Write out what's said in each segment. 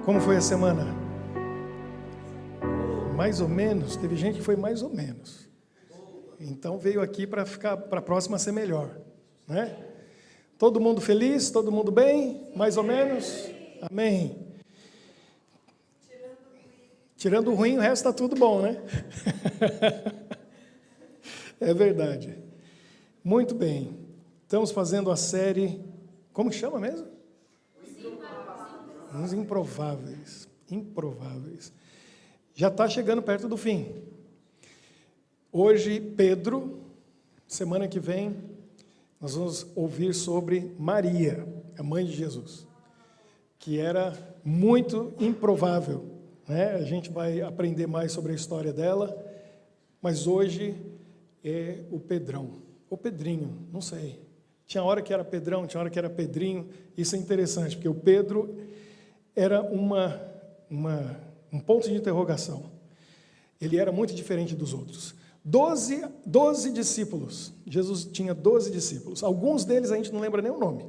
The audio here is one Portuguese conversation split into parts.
Como foi a semana? Mais ou menos? Teve gente que foi mais ou menos. Então veio aqui para ficar para a próxima ser melhor, né? Todo mundo feliz? Todo mundo bem? Mais ou menos? Amém. Tirando o ruim, o resto está tudo bom, né? É verdade. Muito bem. Estamos fazendo a série, como chama mesmo? Os improváveis. Improváveis. Já está chegando perto do fim. Hoje, Pedro, semana que vem, nós vamos ouvir sobre Maria, a mãe de Jesus, que era muito improvável, né? A gente vai aprender mais sobre a história dela, mas hoje é o Pedrão, ou Pedrinho, não sei. Tinha hora que era Pedrão, tinha hora que era Pedrinho. Isso é interessante, porque o Pedro era um ponto de interrogação. Ele era muito diferente dos outros. 12 discípulos. Jesus tinha 12 discípulos. Alguns deles a gente não lembra nem o nome.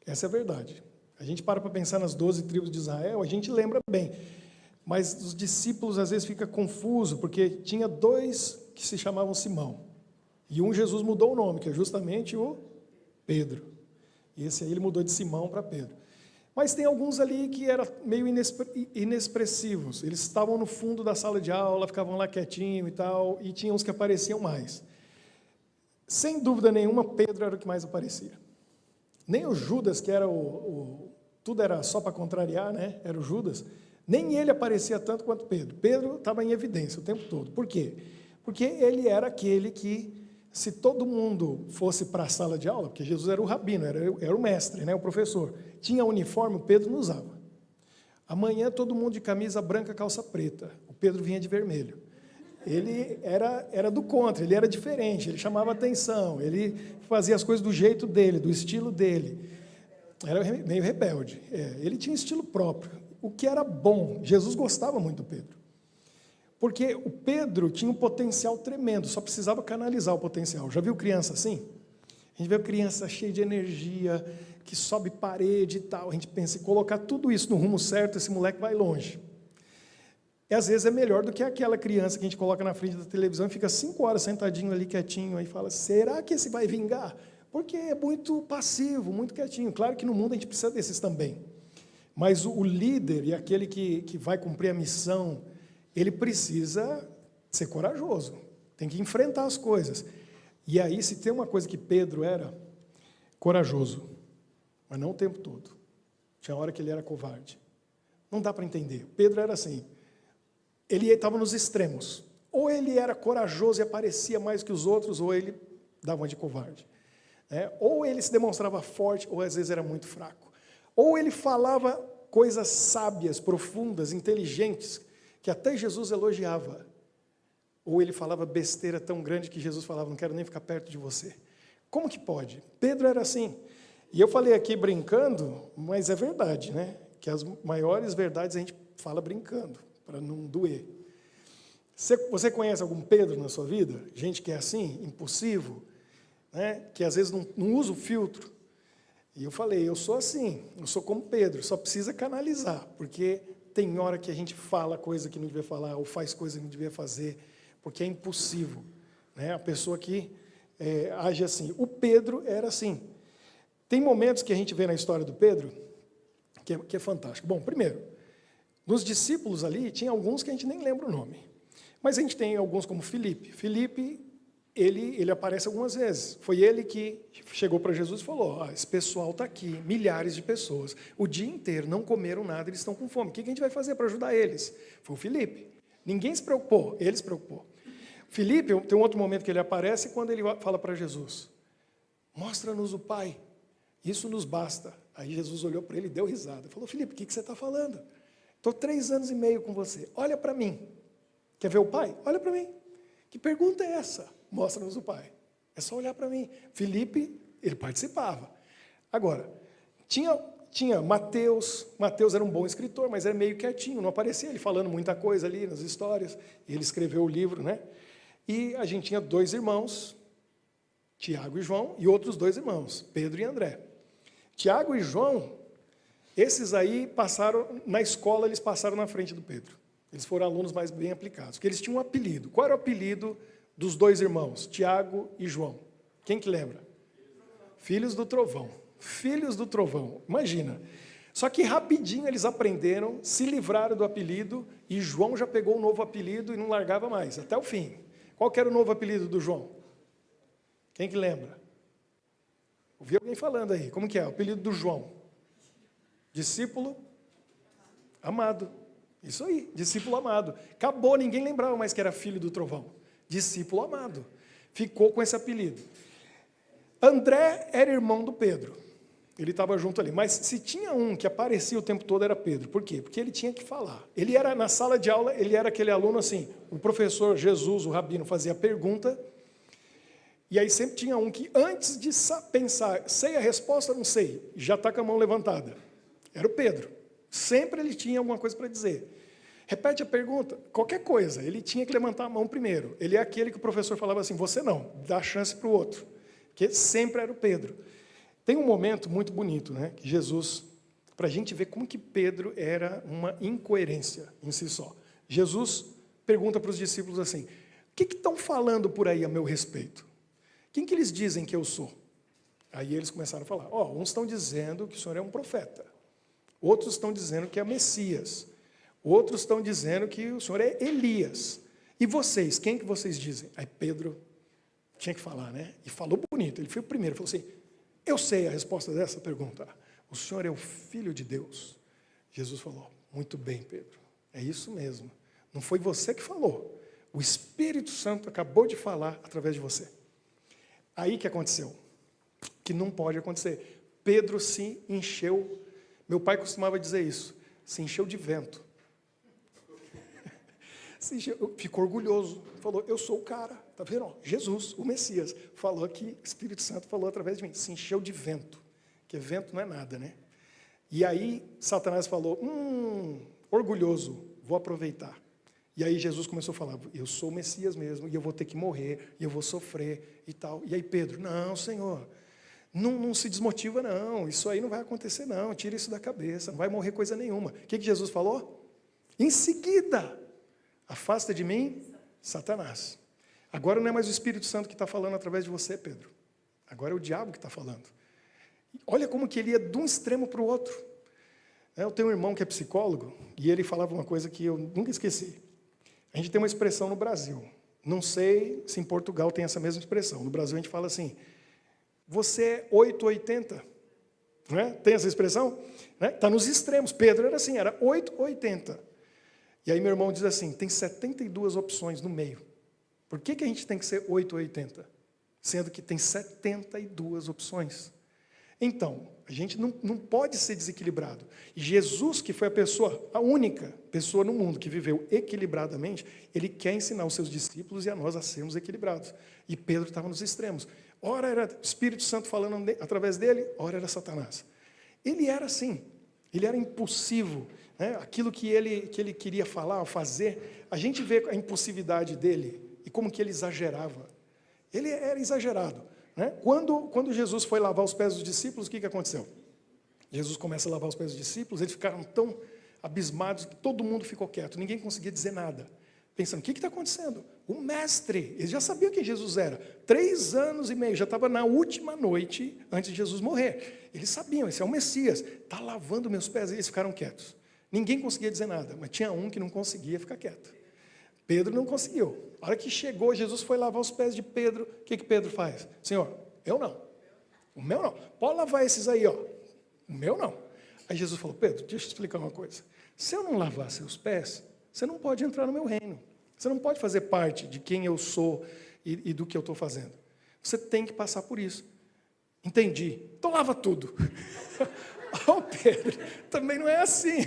Essa é a verdade. A gente para pensar nas 12 tribos de Israel, a gente lembra bem. Mas os discípulos às vezes fica confuso, porque tinha 2 que se chamavam Simão. E Jesus mudou o nome, que é justamente o Pedro. E esse aí ele mudou de Simão para Pedro. Mas tem alguns ali que eram meio inexpressivos. Eles estavam no fundo da sala de aula, ficavam lá quietinho e tal, e tinha uns que apareciam mais. Sem dúvida nenhuma, Pedro era o que mais aparecia. Nem o Judas, que era tudo era só para contrariar, né? Era o Judas. Nem ele aparecia tanto quanto Pedro. Pedro estava em evidência o tempo todo. Por quê? Porque ele era aquele que, se todo mundo fosse para a sala de aula, porque Jesus era o rabino, era o mestre, né, o professor, tinha uniforme, o Pedro não usava. Amanhã todo mundo de camisa branca, calça preta. O Pedro vinha de vermelho. Ele era do contra, ele era diferente, ele chamava atenção, ele fazia as coisas do jeito dele, do estilo dele. Era meio rebelde. Ele tinha estilo próprio, o que era bom. Jesus gostava muito do Pedro. Porque o Pedro tinha um potencial tremendo, só precisava canalizar o potencial. Já viu criança assim? A gente vê criança cheia de energia, que sobe parede e tal. A gente pensa em colocar tudo isso no rumo certo, esse moleque vai longe. E às vezes é melhor do que aquela criança que a gente coloca na frente da televisão e fica 5 horas sentadinho ali, quietinho, aí fala, será que esse vai vingar? Porque é muito passivo, muito quietinho. Claro que no mundo a gente precisa desses também. Mas o líder e aquele que vai cumprir a missão, ele precisa ser corajoso, tem que enfrentar as coisas. E aí, se tem uma coisa que Pedro era, corajoso, mas não o tempo todo. Tinha hora que ele era covarde. Não dá para entender. Pedro era assim, ele estava nos extremos. Ou ele era corajoso e aparecia mais que os outros, ou ele dava uma de covarde. Ou ele se demonstrava forte, ou às vezes era muito fraco. Ou ele falava coisas sábias, profundas, inteligentes, que até Jesus elogiava, ou ele falava besteira tão grande que Jesus falava, não quero nem ficar perto de você. Como que pode? Pedro era assim. E eu falei aqui brincando, mas é verdade, né? Que as maiores verdades a gente fala brincando, para não doer. Você conhece algum Pedro na sua vida? Gente que é assim, impulsivo, né? Que às vezes não usa o filtro. E eu falei, eu sou assim, eu sou como Pedro, só precisa canalizar, porque tem hora que a gente fala coisa que não devia falar, ou faz coisa que não devia fazer, porque é impulsivo, né? A pessoa que age assim. O Pedro era assim. Tem momentos que a gente vê na história do Pedro, que é fantástico. Bom, primeiro, nos discípulos ali, tinha alguns que a gente nem lembra o nome. Mas a gente tem alguns como Filipe. Filipe, ele aparece algumas vezes. Foi ele que chegou para Jesus e falou, esse pessoal está aqui, milhares de pessoas, o dia inteiro não comeram nada, eles estão com fome. O que a gente vai fazer para ajudar eles? Foi o Filipe. Ninguém se preocupou, ele se preocupou. Filipe, tem um outro momento que ele aparece quando ele fala para Jesus, mostra-nos o Pai, isso nos basta. Aí Jesus olhou para ele e deu risada. Falou, Filipe, o que você está falando? Estou 3 anos e meio com você, olha para mim. Quer ver o Pai? Olha para mim. Que pergunta é essa? Mostra-nos o Pai. É só olhar para mim. Filipe, ele participava. Agora, tinha Mateus. Mateus era um bom escritor, mas era meio quietinho, não aparecia ele falando muita coisa ali nas histórias. Ele escreveu o livro, né? E a gente tinha 2 irmãos, Tiago e João, e outros 2 irmãos, Pedro e André. Tiago e João, Esses aí passaram, na escola eles passaram na frente do Pedro. Eles foram alunos mais bem aplicados, porque eles tinham um apelido. Qual era o apelido dos dois irmãos, Tiago e João? Quem que lembra? Filhos do trovão. Filhos do trovão. Imagina. Só que rapidinho eles aprenderam, se livraram do apelido, e João já pegou um novo apelido e não largava mais, até o fim. Qual que era o novo apelido do João? Quem que lembra? Ouvi alguém falando aí. Como que é o apelido do João? Discípulo amado. Isso aí, discípulo amado. Acabou, ninguém lembrava mais que era filho do trovão. Discípulo amado. Ficou com esse apelido. André era irmão do Pedro. Ele estava junto ali. Mas se tinha um que aparecia o tempo todo, era Pedro. Por quê? Porque ele tinha que falar. Ele era, na sala de aula, ele era aquele aluno assim, o professor Jesus, o rabino, fazia a pergunta, e aí sempre tinha um que, antes de pensar, sei a resposta, não sei, já está com a mão levantada. Era o Pedro. Sempre ele tinha alguma coisa para dizer. Repete a pergunta, qualquer coisa, ele tinha que levantar a mão primeiro. Ele é aquele que o professor falava assim, você não, dá chance para o outro. Porque sempre era o Pedro. Tem um momento muito bonito, né, que Jesus, para a gente ver como que Pedro era uma incoerência em si só. Jesus pergunta para os discípulos assim, o que estão falando por aí a meu respeito? Quem que eles dizem que eu sou? Aí eles começaram a falar, uns estão dizendo que o Senhor é um profeta, outros estão dizendo que é Messias, outros estão dizendo que o Senhor é Elias. E vocês, quem que vocês dizem? Aí Pedro tinha que falar, né? E falou bonito, ele foi o primeiro, falou assim, eu sei a resposta dessa pergunta. O Senhor é o Filho de Deus. Jesus falou, muito bem, Pedro, é isso mesmo. Não foi você que falou. O Espírito Santo acabou de falar através de você. Aí que aconteceu, que não pode acontecer. Pedro se encheu, meu pai costumava dizer isso, se encheu de vento. Ficou orgulhoso, falou, eu sou o cara, tá vendo? Jesus, o Messias, falou aqui, o Espírito Santo falou através de mim, se encheu de vento, porque vento não é nada, né? E aí Satanás falou, orgulhoso, vou aproveitar. E aí Jesus começou a falar, eu sou o Messias mesmo, e eu vou ter que morrer, e eu vou sofrer e tal. E aí Pedro, não, Senhor, não se desmotiva não, isso aí não vai acontecer não, tira isso da cabeça, não vai morrer coisa nenhuma. O que Jesus falou? Em seguida, afasta de mim, Satanás. Agora não é mais o Espírito Santo que está falando através de você, Pedro. Agora é o diabo que está falando. Olha como que ele ia de um extremo para o outro. Eu tenho um irmão que é psicólogo, e ele falava uma coisa que eu nunca esqueci. A gente tem uma expressão no Brasil. Não sei se em Portugal tem essa mesma expressão. No Brasil a gente fala assim, você é 880. Não é? Tem essa expressão? Está nos extremos. Pedro era assim, era 880. E aí meu irmão diz assim, tem 72 opções no meio. Por que a gente tem que ser 880? Sendo que tem 72 opções. Então, a gente não pode ser desequilibrado. E Jesus, que foi a única pessoa no mundo que viveu equilibradamente, ele quer ensinar os seus discípulos e a nós a sermos equilibrados. E Pedro estava nos extremos. Ora era o Espírito Santo falando através dele, ora era Satanás. Ele era assim, ele era impulsivo. Aquilo que ele queria falar, fazer, a gente vê a impulsividade dele e como que ele exagerava. Ele era exagerado. Quando Jesus foi lavar os pés dos discípulos, o que aconteceu? Jesus começa a lavar os pés dos discípulos, eles ficaram tão abismados que todo mundo ficou quieto, ninguém conseguia dizer nada. Pensando, o que está acontecendo? O mestre, eles já sabiam quem Jesus era. 3 anos e meio, já estava na última noite antes de Jesus morrer. Eles sabiam, esse é o Messias, está lavando meus pés, e eles ficaram quietos. Ninguém conseguia dizer nada, mas tinha um que não conseguia ficar quieto. Pedro não conseguiu. A hora que chegou, Jesus foi lavar os pés de Pedro. O que Pedro faz? Senhor, eu não. O meu não. Pode lavar esses aí, ó. O meu não. Aí Jesus falou, Pedro, deixa eu te explicar uma coisa. Se eu não lavar seus pés, você não pode entrar no meu reino. Você não pode fazer parte de quem eu sou e do que eu estou fazendo. Você tem que passar por isso. Entendi. Então lava tudo. Pedro, também não é assim.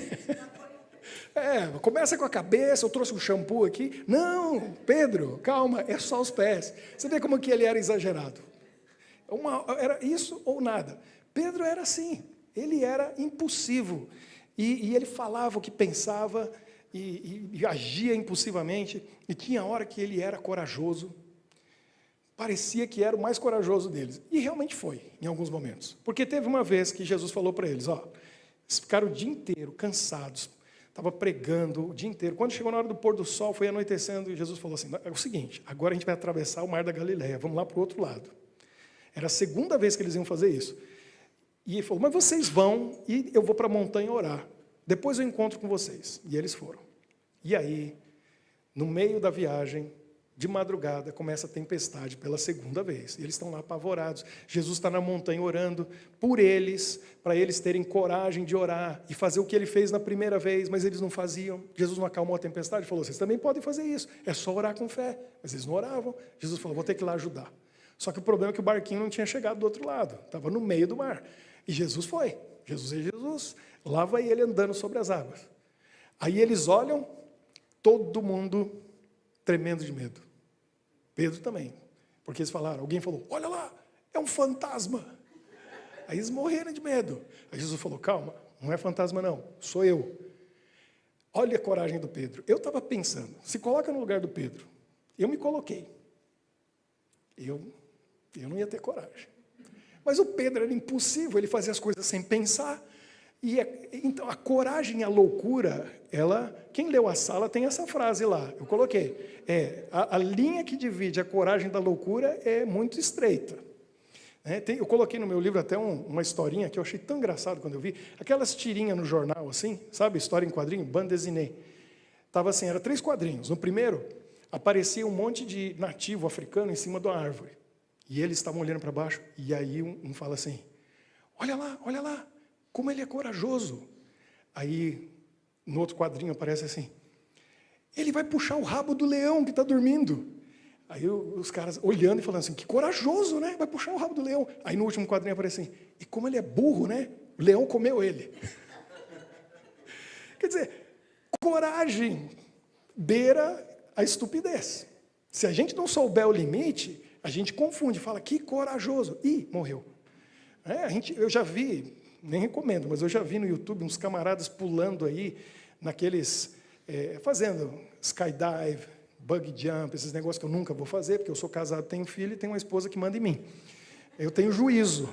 Começa com a cabeça, eu trouxe um shampoo aqui. Não, Pedro, calma, é só os pés. Você vê como que ele era exagerado. Era isso ou nada. Pedro era assim, ele era impulsivo. E ele falava o que pensava e agia impulsivamente. E tinha hora que ele era corajoso. Parecia que era o mais corajoso deles. E realmente foi, em alguns momentos. Porque teve uma vez que Jesus falou para eles, Eles ficaram o dia inteiro cansados. Estava pregando o dia inteiro. Quando chegou na hora do pôr do sol, foi anoitecendo, e Jesus falou assim, é o seguinte, agora a gente vai atravessar o mar da Galileia, vamos lá para o outro lado. Era a segunda vez que eles iam fazer isso. E ele falou, mas vocês vão e eu vou para a montanha orar. Depois eu encontro com vocês. E eles foram. E aí, no meio da viagem, de madrugada, começa a tempestade pela segunda vez. E eles estão lá apavorados. Jesus está na montanha orando por eles, para eles terem coragem de orar e fazer o que ele fez na primeira vez, mas eles não faziam. Jesus não acalmou a tempestade, falou, vocês também podem fazer isso, é só orar com fé. Mas eles não oravam. Jesus falou, vou ter que ir lá ajudar. Só que o problema é que o barquinho não tinha chegado do outro lado, estava no meio do mar. E Jesus foi. Jesus é Jesus. Lá vai ele andando sobre as águas. Aí eles olham, todo mundo tremendo de medo. Pedro também. Porque eles falaram, alguém falou, olha lá, é um fantasma. Aí eles morreram de medo. Aí Jesus falou, calma, não é fantasma não, sou eu. Olha a coragem do Pedro. Eu estava pensando, se coloca no lugar do Pedro. Eu me coloquei. Eu não ia ter coragem. Mas o Pedro era impossível, ele fazia as coisas sem pensar. Então, a coragem e a loucura, quem leu a sala tem essa frase lá, eu coloquei. A linha que divide a coragem da loucura é muito estreita. Eu coloquei no meu livro até uma historinha que eu achei tão engraçado quando eu vi. Aquelas tirinhas no jornal, assim, sabe? História em quadrinho, bande dessinée. Estava assim, era 3 quadrinhos. No primeiro, aparecia um monte de nativo africano em cima da árvore. E eles estavam olhando para baixo, e aí um fala assim, olha lá, como ele é corajoso. Aí, no outro quadrinho aparece assim, ele vai puxar o rabo do leão que está dormindo. Aí os caras olhando e falando assim, que corajoso, né? Vai puxar o rabo do leão. Aí no último quadrinho aparece assim, e como ele é burro, né? O leão comeu ele. Quer dizer, coragem beira a estupidez. Se a gente não souber o limite, a gente confunde, fala, que corajoso. Ih, morreu. Eu já vi, nem recomendo, mas eu já vi no YouTube uns camaradas pulando aí, fazendo skydive, bug jump, esses negócios que eu nunca vou fazer, porque eu sou casado, tenho filho e tenho uma esposa que manda em mim. Eu tenho juízo.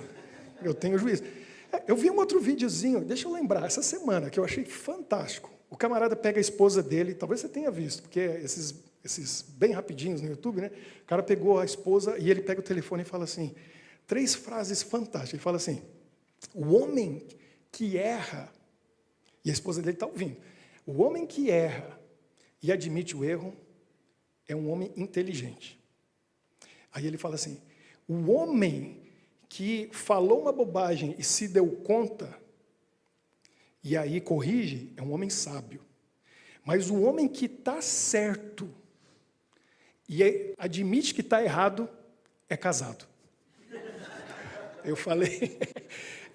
Eu vi um outro videozinho, deixa eu lembrar, essa semana, que eu achei fantástico. O camarada pega a esposa dele, talvez você tenha visto, porque esses bem rapidinhos no YouTube, né? O cara pegou a esposa e ele pega o telefone e fala assim, 3 frases fantásticas. Ele fala assim, o homem que erra, e a esposa dele está ouvindo, o homem que erra e admite o erro é um homem inteligente. Aí ele fala assim, o homem que falou uma bobagem e se deu conta, e aí corrige, é um homem sábio. Mas o homem que está certo e admite que está errado, é casado. Eu falei,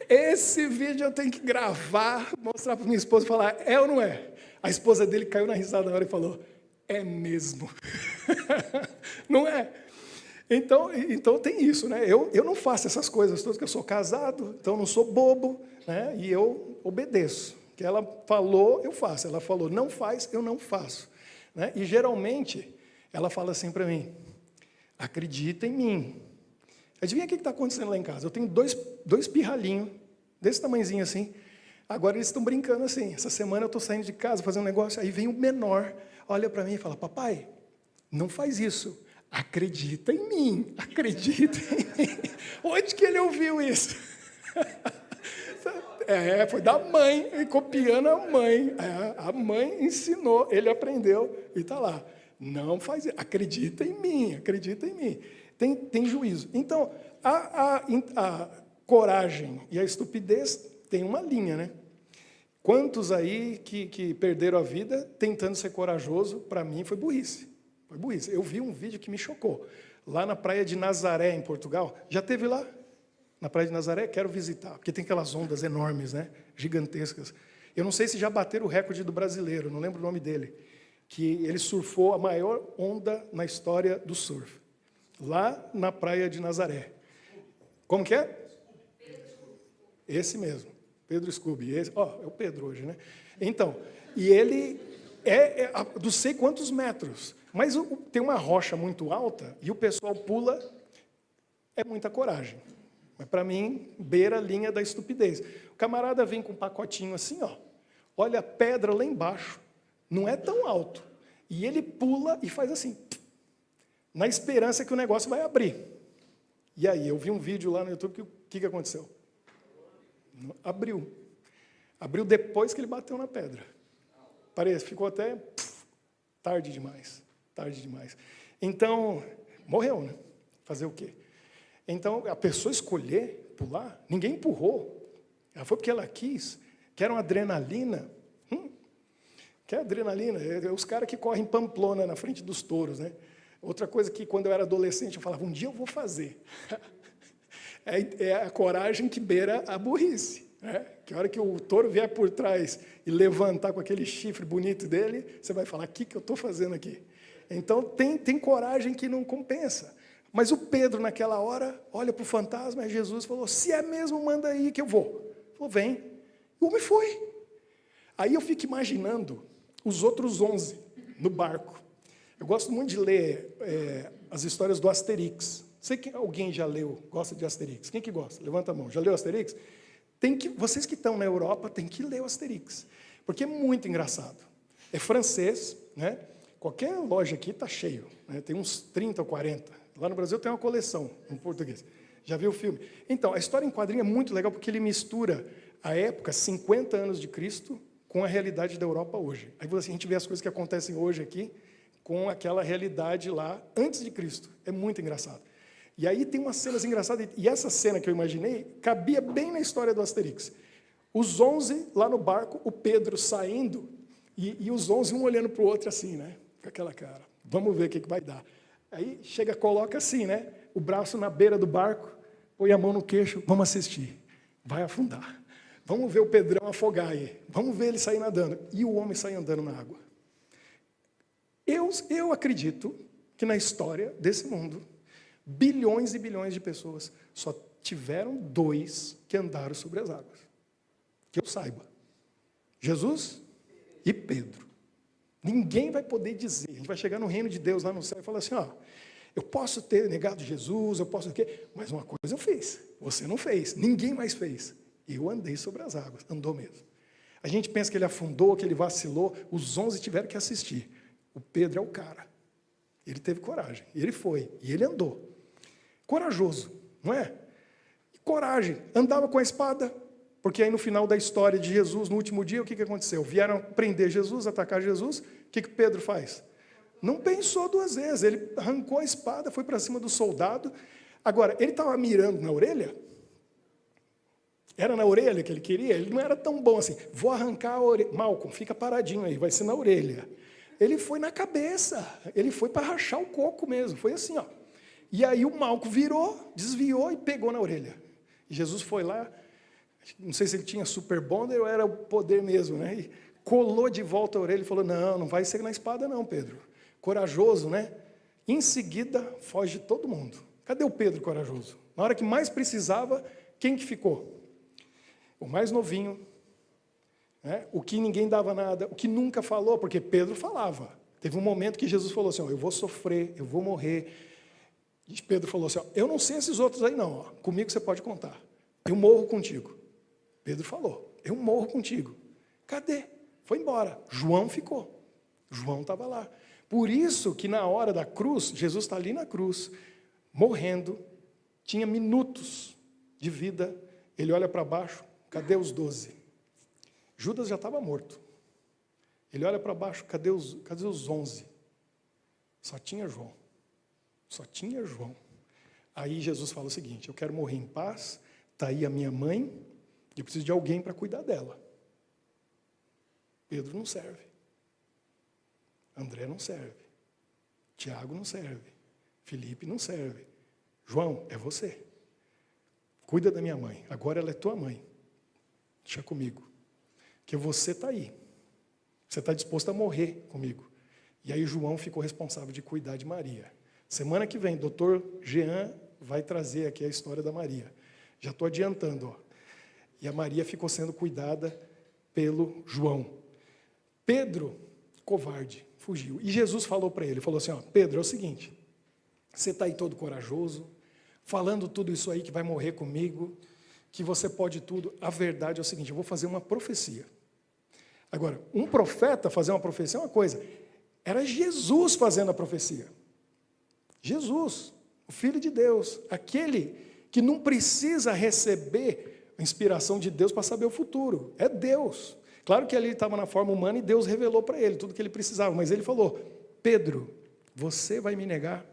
esse vídeo eu tenho que gravar, mostrar para minha esposa e falar, é ou não é? A esposa dele caiu na risada na hora e falou, é mesmo. Não é? Então tem isso, né? Eu não faço essas coisas todas, porque eu sou casado, então eu não sou bobo, né? E eu obedeço. O que ela falou, eu faço. Ela falou, não faz, eu não faço. Né? E geralmente, ela fala assim para mim, acredita em mim. Adivinha o que está acontecendo lá em casa? Eu tenho dois pirralhinhos, desse tamanhozinho assim. Agora eles estão brincando assim. Essa semana eu estou saindo de casa, fazendo um negócio, aí vem o menor, olha para mim e fala, papai, não faz isso. Acredita em mim, acredita em mim. Onde que ele ouviu isso? Foi da mãe, copiando a mãe. A mãe ensinou, ele aprendeu e está lá. Não faz isso, acredita em mim, acredita em mim. Tem juízo. Então, a coragem e a estupidez tem uma linha, né? Quantos aí que perderam a vida tentando ser corajoso, para mim foi burrice. Foi burrice. Eu vi um vídeo que me chocou. Lá na praia de Nazaré, em Portugal. Já teve lá? Na praia de Nazaré? Quero visitar, porque tem aquelas ondas enormes, né? Gigantescas. Eu não sei se já bateram o recorde do brasileiro, não lembro o nome dele, que ele surfou a maior onda na história do surf. Lá na praia de Nazaré. Como que é? Esse mesmo, Pedro Scooby. É o Pedro hoje, né? Então, e ele não sei quantos metros, mas tem uma rocha muito alta e o pessoal pula, é muita coragem. Mas para mim, beira a linha da estupidez. O camarada vem com um pacotinho assim, ó, olha a pedra lá embaixo, não é tão alto. E ele pula e faz assim, na esperança que o negócio vai abrir. E aí, eu vi um vídeo lá no YouTube, o que aconteceu? Abriu. Abriu depois que ele bateu na pedra. Parece, ficou até tarde demais. Tarde demais. Então, morreu, né? Fazer o quê? Então, a pessoa escolher pular, ninguém empurrou. Ela foi porque ela quis. Quer uma adrenalina? Quer adrenalina? É os caras que correm Pamplona na frente dos touros, né? Outra coisa que, quando eu era adolescente, eu falava, um dia eu vou fazer. É a coragem que beira a burrice. Né? Que a hora que o touro vier por trás e levantar com aquele chifre bonito dele, você vai falar, o que eu estou fazendo aqui? Então, tem coragem que não compensa. Mas o Pedro, naquela hora, olha para o fantasma, e Jesus falou, se é mesmo, manda aí que eu vou. Ele falou, vem. O homem foi. Aí eu fico imaginando os outros 11 no barco. Eu gosto muito de ler as histórias do Asterix. Sei que alguém já leu, gosta de Asterix. Quem que gosta? Levanta a mão. Já leu Asterix? Vocês que estão na Europa, tem que ler o Asterix. Porque é muito engraçado. É francês, né? Qualquer loja aqui está cheio. Né? Tem uns 30 ou 40. Lá no Brasil tem uma coleção em português. Já viu o filme? Então, a história em quadrinho é muito legal porque ele mistura a época, 50 anos de Cristo, com a realidade da Europa hoje. Aí a gente vê as coisas que acontecem hoje aqui com aquela realidade lá antes de Cristo. É muito engraçado. E aí tem umas cenas engraçadas, e essa cena que eu imaginei cabia bem na história do Asterix. Os 11 lá no barco, o Pedro saindo, e os 11 um olhando para o outro assim, né? Com aquela cara. Vamos ver o que vai dar. Aí chega, coloca assim, né? O braço na beira do barco, põe a mão no queixo, vamos assistir. Vai afundar. Vamos ver o Pedrão afogar aí. Vamos ver ele sair nadando. E o homem sai andando na água. Eu acredito que na história desse mundo, bilhões e bilhões de pessoas só tiveram 2 que andaram sobre as águas. Que eu saiba. Jesus e Pedro. Ninguém vai poder dizer. A gente vai chegar no reino de Deus lá no céu e falar assim, ó, eu posso ter negado Jesus, eu posso o quê? Mas uma coisa eu fiz. Você não fez. Ninguém mais fez. Eu andei sobre as águas. Andou mesmo. A gente pensa que ele afundou, que ele vacilou. Os 11 tiveram que assistir. O Pedro é o cara. Ele teve coragem. E ele foi. E ele andou. Corajoso, não é? Coragem. Andava com a espada. Porque aí no final da história de Jesus, no último dia, o que aconteceu? Vieram prender Jesus, atacar Jesus. O que Pedro faz? Não pensou 2 vezes. Ele arrancou a espada, foi para cima do soldado. Agora, ele estava mirando na orelha? Era na orelha que ele queria? Ele não era tão bom assim. Vou arrancar a orelha. Malcolm, fica paradinho aí, vai ser na orelha. Ele foi na cabeça. Ele foi para rachar o coco mesmo. Foi assim, ó. E aí o Malcolm virou, desviou e pegou na orelha. E Jesus foi lá, não sei se ele tinha super bonder ou era o poder mesmo, né? E colou de volta a orelha e falou, não vai ser na espada não, Pedro. Corajoso, né? Em seguida, foge todo mundo. Cadê o Pedro corajoso? Na hora que mais precisava, quem que ficou? O mais novinho, né? O que ninguém dava nada, o que nunca falou, porque Pedro falava. Teve um momento que Jesus falou assim, ó, eu vou sofrer, eu vou morrer. E Pedro falou assim, ó, eu não sei esses outros aí não, ó, comigo você pode contar. Eu morro contigo. Pedro falou, eu morro contigo. Cadê? Foi embora. João ficou. João estava lá. Por isso que na hora da cruz, Jesus está ali na cruz, morrendo, tinha minutos de vida, ele olha para baixo, cadê os 12? Judas já estava morto. Ele olha para baixo, cadê os 11? Só tinha João. Só tinha João. Aí Jesus fala o seguinte, eu quero morrer em paz, está aí a minha mãe, e eu preciso de alguém para cuidar dela. Pedro não serve. André não serve. Tiago não serve. Felipe não serve. João, é você. Cuida da minha mãe. Agora ela é tua mãe. Deixa comigo. Que você está aí. Você está disposto a morrer comigo. E aí João ficou responsável de cuidar de Maria. Semana que vem, doutor Jean vai trazer aqui a história da Maria. Já estou adiantando. Ó. E a Maria ficou sendo cuidada pelo João. Pedro, covarde, fugiu. E Jesus falou para ele, falou assim, ó, Pedro, é o seguinte, você está aí todo corajoso, falando tudo isso aí que vai morrer comigo, que você pode tudo. A verdade é o seguinte, eu vou fazer uma profecia. Agora, um profeta fazer uma profecia é uma coisa. Era Jesus fazendo a profecia. Jesus, o Filho de Deus, aquele que não precisa receber a inspiração de Deus para saber o futuro. É Deus. Claro que ali ele estava na forma humana e Deus revelou para ele tudo que ele precisava. Mas ele falou, Pedro, você vai me negar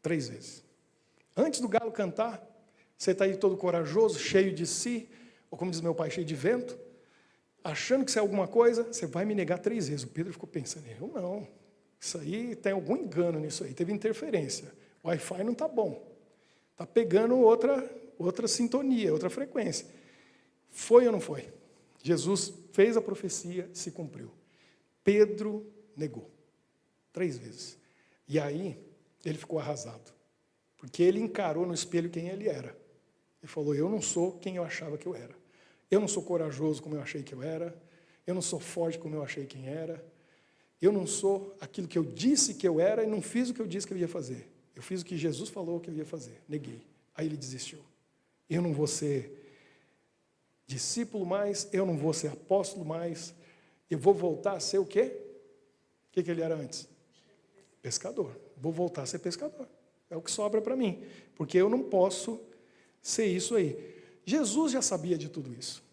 3 vezes. Antes do galo cantar, você está aí todo corajoso, cheio de si, ou como diz meu pai, cheio de vento, achando que você é alguma coisa, você vai me negar 3 vezes. O Pedro ficou pensando, eu não. Isso aí tem algum engano nisso aí, teve interferência. O Wi-Fi não está bom. Está pegando outra sintonia, outra frequência. Foi ou não foi? Jesus fez a profecia e se cumpriu. Pedro negou 3 vezes. E aí, ele ficou arrasado. Porque ele encarou no espelho quem ele era. Ele falou, eu não sou quem eu achava que eu era. Eu não sou corajoso como eu achei que eu era. Eu não sou forte como eu achei quem era. Eu não sou aquilo que eu disse que eu era e não fiz o que eu disse que eu ia fazer. Eu fiz o que Jesus falou que eu ia fazer. Neguei. Aí ele desistiu. Eu não vou ser discípulo mais, eu não vou ser apóstolo mais, eu vou voltar a ser o quê? O que ele era antes? Pescador. Vou voltar a ser pescador. É o que sobra para mim, porque eu não posso ser isso aí. Jesus já sabia de tudo isso.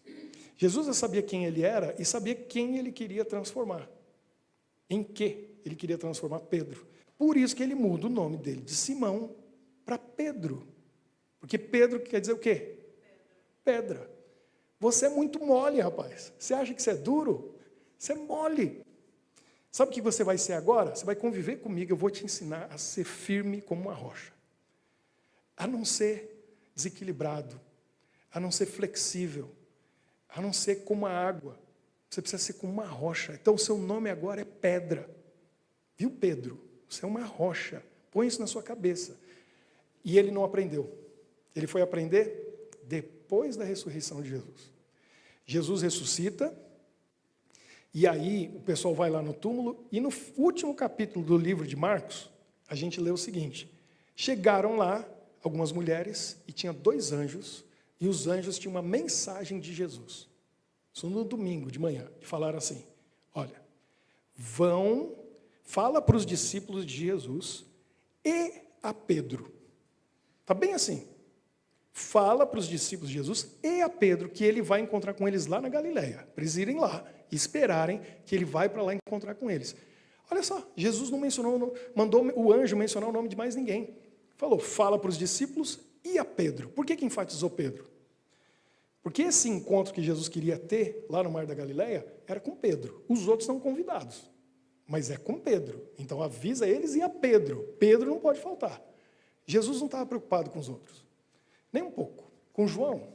Jesus já sabia quem ele era e sabia quem ele queria transformar. Em que ele queria transformar Pedro. Por isso que ele muda o nome dele de Simão para Pedro. Porque Pedro quer dizer o quê? Pedra. Você é muito mole, rapaz. Você acha que você é duro? Você é mole. Sabe o que você vai ser agora? Você vai conviver comigo, eu vou te ensinar a ser firme como uma rocha. A não ser desequilibrado. A não ser flexível. A não ser como a água. Você precisa ser como uma rocha. Então o seu nome agora é Pedra. Viu, Pedro? Você é uma rocha. Põe isso na sua cabeça. E ele não aprendeu. Ele foi aprender depois da ressurreição de Jesus. Jesus ressuscita, e aí o pessoal vai lá no túmulo, e no último capítulo do livro de Marcos, a gente lê o seguinte, chegaram lá algumas mulheres, e tinha 2 anjos, e os anjos tinham uma mensagem de Jesus. Isso no domingo de manhã, e falaram assim, olha, fala para os discípulos de Jesus e a Pedro. Está bem assim. Fala para os discípulos de Jesus e a Pedro que ele vai encontrar com eles lá na Galileia. Para eles irem lá e esperarem que ele vai para lá encontrar com eles. Olha só, Jesus não mandou o anjo mencionar o nome de mais ninguém. Falou, fala para os discípulos e a Pedro. Por que enfatizou Pedro? Porque esse encontro que Jesus queria ter lá no Mar da Galileia era com Pedro. Os outros estão convidados, mas é com Pedro. Então avisa eles e a Pedro. Pedro não pode faltar. Jesus não estava preocupado com os outros. Nem um pouco. Com João.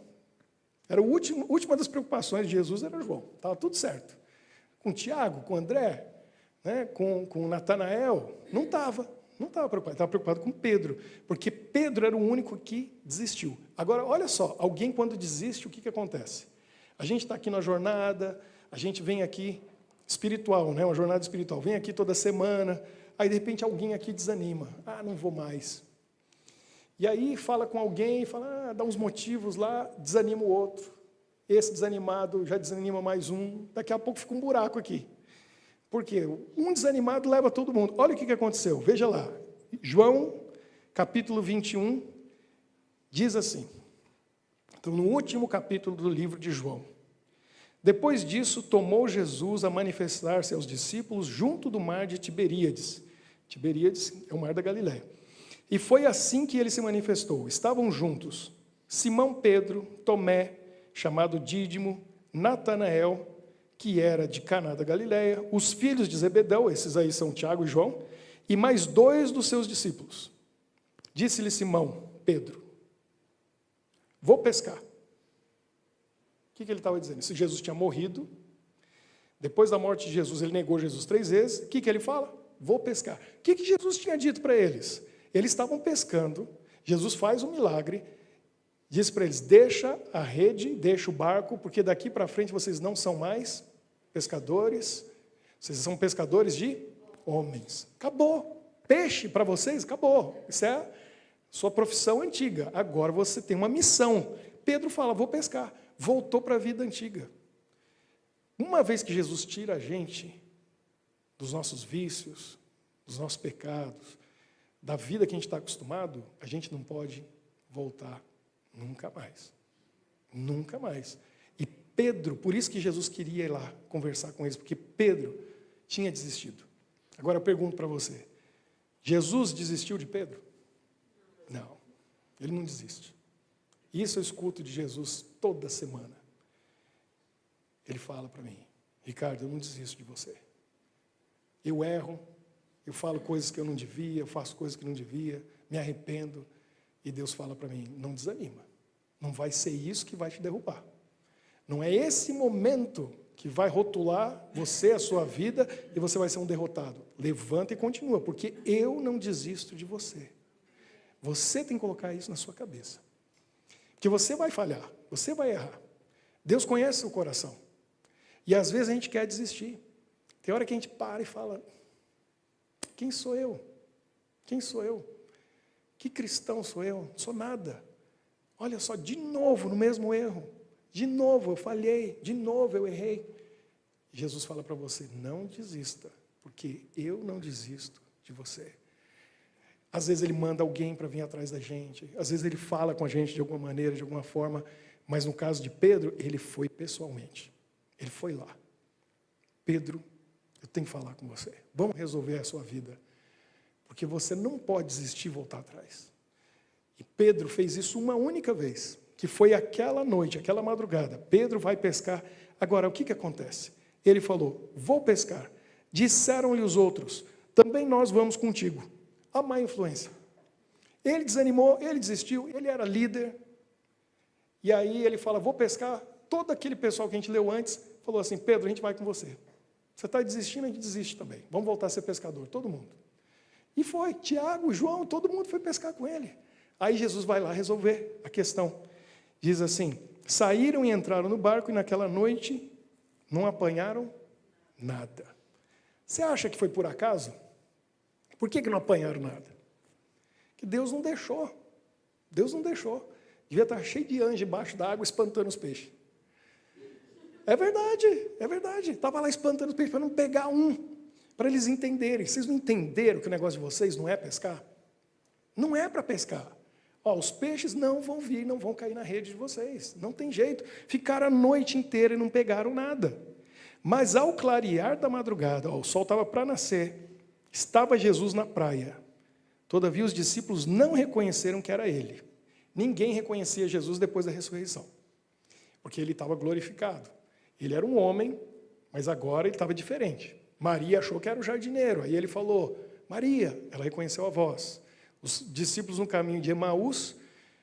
Era a última das preocupações de Jesus era João. Estava tudo certo. Com Tiago, com André, né, com Natanael, não estava. Não estava preocupado. Estava preocupado com Pedro. Porque Pedro era o único que desistiu. Agora, olha só. Alguém quando desiste, o que acontece? A gente está aqui na jornada, a gente vem aqui espiritual, né, uma jornada espiritual. Vem aqui toda semana, aí de repente alguém aqui desanima. Ah, não vou mais. E aí fala com alguém, fala, dá uns motivos lá, desanima o outro. Esse desanimado já desanima mais um. Daqui a pouco fica um buraco aqui. Por quê? Um desanimado leva todo mundo. Olha o que aconteceu, veja lá. João, capítulo 21, diz assim. Então, no último capítulo do livro de João. Depois disso, tomou Jesus a manifestar-se aos discípulos junto do mar de Tiberíades. Tiberíades é o mar da Galileia. E foi assim que ele se manifestou. Estavam juntos Simão Pedro, Tomé, chamado Dídimo, Natanael, que era de Caná da Galileia, os filhos de Zebedeu, esses aí são Tiago e João, e mais 2 dos seus discípulos. Disse-lhe Simão, Pedro, vou pescar. O que ele estava dizendo? Se Jesus tinha morrido, depois da morte de Jesus, ele negou Jesus 3 vezes, o que ele fala? Vou pescar. O que Jesus tinha dito para eles? Eles estavam pescando, Jesus faz um milagre, diz para eles, deixa a rede, deixa o barco, porque daqui para frente vocês não são mais pescadores, vocês são pescadores de homens. Acabou. Peixe para vocês, acabou. Isso é Sua profissão antiga, agora você tem uma missão. Pedro fala, vou pescar. Voltou para a vida antiga. Uma vez que Jesus tira a gente dos nossos vícios, dos nossos pecados, da vida que a gente está acostumado, a gente não pode voltar nunca mais. Nunca mais. E Pedro, por isso que Jesus queria ir lá conversar com eles, porque Pedro tinha desistido. Agora eu pergunto para você, Jesus desistiu de Pedro? Não, ele não desiste. Isso eu escuto de Jesus toda semana. Ele fala para mim, Ricardo, eu não desisto de você. Eu erro, eu falo coisas que eu não devia, eu faço coisas que não devia, me arrependo. E Deus fala para mim, não desanima. Não vai ser isso que vai te derrubar. Não é esse momento que vai rotular você, a sua vida, e você vai ser um derrotado. Levanta e continua, porque eu não desisto de você. Você tem que colocar isso na sua cabeça. Porque você vai falhar, você vai errar. Deus conhece o coração. E às vezes a gente quer desistir. Tem hora que a gente para e fala, quem sou eu? Quem sou eu? Que cristão sou eu? Não sou nada. Olha só, de novo no mesmo erro. De novo eu falhei, de novo eu errei. Jesus fala para você, não desista, porque eu não desisto de você. Às vezes ele manda alguém para vir atrás da gente, às vezes ele fala com a gente de alguma maneira, de alguma forma, mas no caso de Pedro, ele foi pessoalmente. Ele foi lá. Pedro, eu tenho que falar com você. Vamos resolver a sua vida. Porque você não pode desistir e voltar atrás. E Pedro fez isso uma única vez, que foi aquela noite, aquela madrugada. Pedro vai pescar. Agora, o que acontece? Ele falou, vou pescar. Disseram-lhe os outros, também nós vamos contigo. A má influência. Ele desanimou, ele desistiu, ele era líder. E aí ele fala, vou pescar. Todo aquele pessoal que a gente leu antes, falou assim, Pedro, a gente vai com você. Você está desistindo, a gente desiste também. Vamos voltar a ser pescador, todo mundo. E foi, Tiago, João, todo mundo foi pescar com ele. Aí Jesus vai lá resolver a questão. Diz assim, saíram e entraram no barco e naquela noite não apanharam nada. Você acha que foi por acaso? Por que não apanharam nada? Que Deus não deixou. Deus não deixou. Devia estar cheio de anjos embaixo da água espantando os peixes. É verdade, é verdade. Estava lá espantando os peixes para não pegar um, para eles entenderem. Vocês não entenderam que o negócio de vocês não é pescar? Não é para pescar. Ó, os peixes não vão vir, não vão cair na rede de vocês. Não tem jeito. Ficaram a noite inteira e não pegaram nada. Mas ao clarear da madrugada, ó, o sol estava para nascer, estava Jesus na praia. Todavia os discípulos não reconheceram que era ele. Ninguém reconhecia Jesus depois da ressurreição, porque ele estava glorificado. Ele era um homem, mas agora ele estava diferente. Maria achou que era o jardineiro, aí ele falou, Maria, ela reconheceu a voz. Os discípulos no caminho de Emaús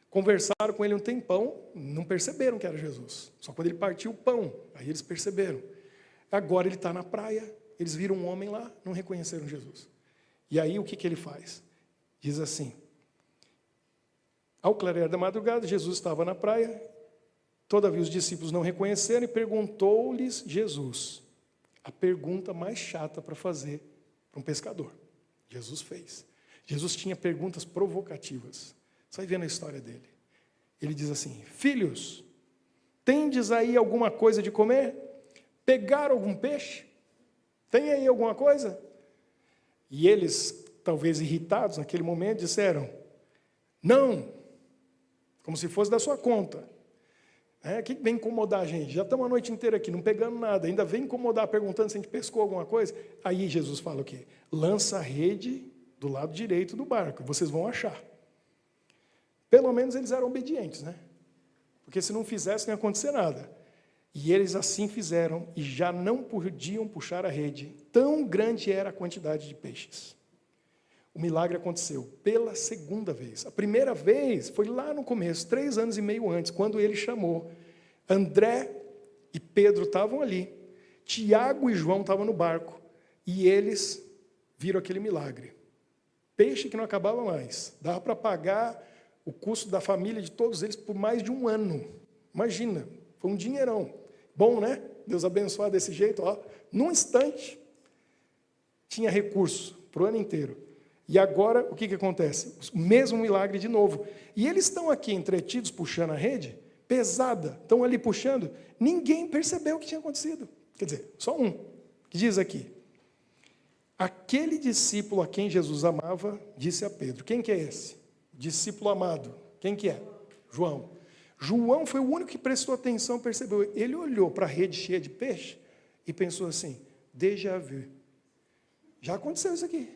conversaram com ele um tempão, não perceberam que era Jesus. Só quando ele partiu o pão, aí eles perceberam. Agora ele está na praia, eles viram um homem lá, não reconheceram Jesus. E aí o que ele faz? Diz assim, ao clarear da madrugada, Jesus estava na praia, todavia os discípulos não reconheceram e perguntou-lhes Jesus, a pergunta mais chata para fazer para um pescador. Jesus fez. Jesus tinha perguntas provocativas. Você vai ver na história dele. Ele diz assim, filhos, tendes aí alguma coisa de comer? Pegaram algum peixe? Tem aí alguma coisa? E eles, talvez irritados naquele momento, disseram, não, como se fosse da sua conta. O que vem incomodar a gente? Já estamos a noite inteira aqui, não pegando nada, ainda vem incomodar perguntando se a gente pescou alguma coisa. Aí Jesus fala o quê? Lança a rede do lado direito do barco, vocês vão achar. Pelo menos eles eram obedientes, né? Porque se não fizesse, não ia acontecer nada. E eles assim fizeram, e já não podiam puxar a rede, tão grande era a quantidade de peixes. O milagre aconteceu pela segunda vez. A primeira vez foi lá no começo, 3 anos e meio antes, quando ele chamou. André e Pedro estavam ali, Tiago e João estavam no barco, e eles viram aquele milagre. Peixe que não acabava mais. Dava para pagar o custo da família de todos eles por mais de 1 ano. Imagina, foi um dinheirão. Bom, né? Deus abençoar desse jeito, ó. Num instante, tinha recurso para o ano inteiro. E agora, o que acontece? O mesmo milagre de novo. E eles estão aqui entretidos, puxando a rede, pesada, estão ali puxando. Ninguém percebeu o que tinha acontecido. Quer dizer, só um, que diz aqui. Aquele discípulo a quem Jesus amava, disse a Pedro. Quem que é esse? Discípulo amado. Quem que é? João. João foi o único que prestou atenção, percebeu. Ele olhou para a rede cheia de peixe e pensou assim, déjà vu. Já aconteceu isso aqui.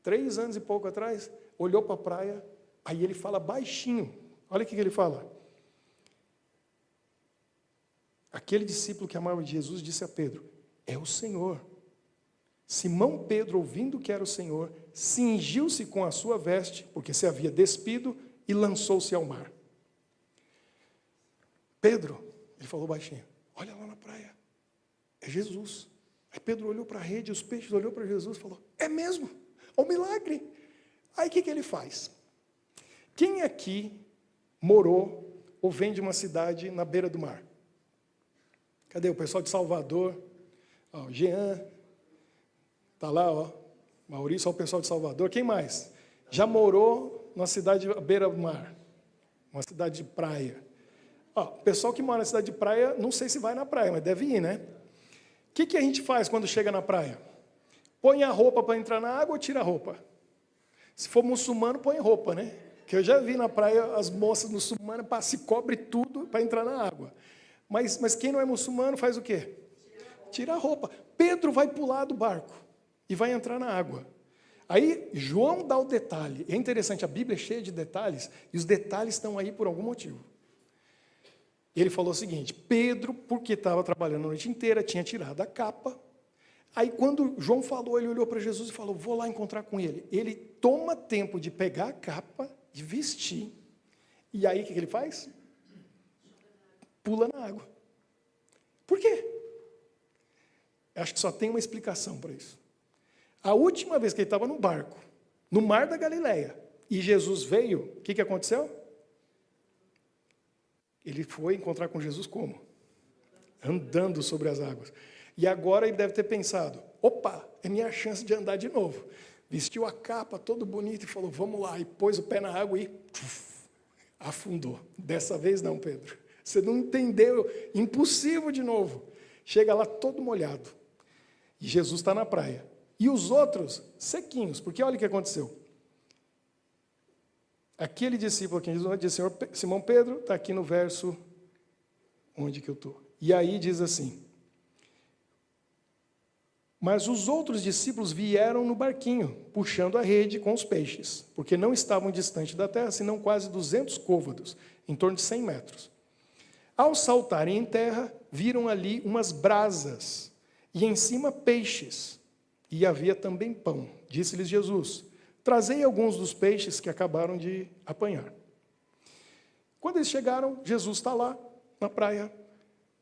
3 anos e pouco atrás, olhou para a praia, aí ele fala baixinho. Olha o que ele fala. Aquele discípulo que amava Jesus disse a Pedro, é o Senhor. Simão Pedro, ouvindo que era o Senhor, cingiu-se com a sua veste, porque se havia despido, e lançou-se ao mar. Pedro, ele falou baixinho, olha lá na praia, é Jesus. Aí Pedro olhou para a rede, os peixes, olhou para Jesus e falou, é mesmo, é um milagre. Aí o que ele faz? Quem aqui morou ou vem de uma cidade na beira do mar? Cadê o pessoal de Salvador? Ó, o Jean, está lá, ó, Maurício, ó, o pessoal de Salvador. Quem mais? Já morou numa cidade à beira do mar, uma cidade de praia. Ó, o pessoal que mora na cidade de praia, não sei se vai na praia, mas deve ir, né? O que a gente faz quando chega na praia? Põe a roupa para entrar na água ou tira a roupa? Se for muçulmano, põe roupa, né? Que eu já vi na praia as moças muçulmanas se cobre tudo para entrar na água. Mas quem não é muçulmano faz o quê? Tira a roupa. Pedro vai pular do barco e vai entrar na água. Aí João dá o detalhe. É interessante, a Bíblia é cheia de detalhes, e os detalhes estão aí por algum motivo. Ele falou o seguinte, Pedro, porque estava trabalhando a noite inteira, tinha tirado a capa. Aí quando João falou, ele olhou para Jesus e falou, vou lá encontrar com ele. Ele toma tempo de pegar a capa, de vestir, e aí o que ele faz? Pula na água. Por quê? Acho que só tem uma explicação para isso. A última vez que ele estava no barco, no mar da Galileia, e Jesus veio, o que aconteceu? Ele foi encontrar com Jesus como? Andando sobre as águas. E agora ele deve ter pensado, opa, é minha chance de andar de novo. Vestiu a capa, todo bonito, e falou, vamos lá. E pôs o pé na água e afundou. Dessa vez não, Pedro. Você não entendeu, impossível de novo. Chega lá todo molhado. E Jesus está na praia. E os outros, sequinhos, porque olha o que aconteceu. Aquele discípulo aqui, diz Senhor, Simão Pedro, está aqui no verso, onde que eu estou? E aí diz assim, mas os outros discípulos vieram no barquinho, puxando a rede com os peixes, porque não estavam distante da terra, senão quase 200 côvados, em torno de 100 metros. Ao saltarem em terra, viram ali umas brasas, e em cima peixes, e havia também pão. Disse-lhes Jesus, trazei alguns dos peixes que acabaram de apanhar. Quando eles chegaram, Jesus está lá, na praia,